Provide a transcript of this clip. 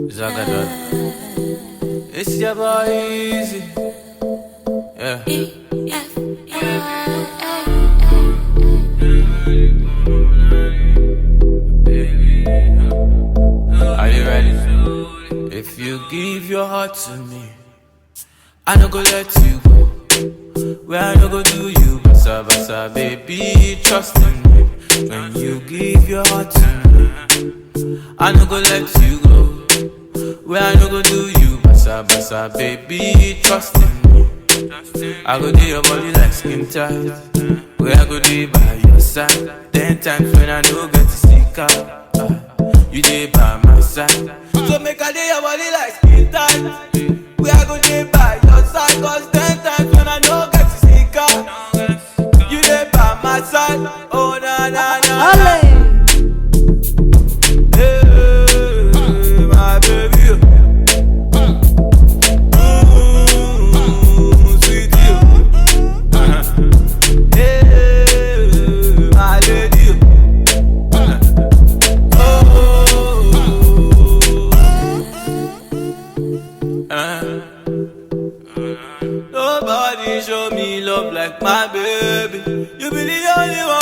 Zagadot. It's your boy Easy. Yeah. Are you ready? If you give your heart to me, I no go let you go. Where I no go do you, basa basa, baby, trust in me. When you give your heart to me, I no go let you go. Where I no go do you, basa basa, baby, trust in me. I go do your body like skin tight. Where I go do by your side. 10 times when I no get to stick out, you dey by my side. So make I do your body like skin tight. Where I go do by your side. Cause 10 times when I no get to stick out, you dey by my side. Oh na na na, na. Hey, my baby. Nobody show me love like my baby. You be the only one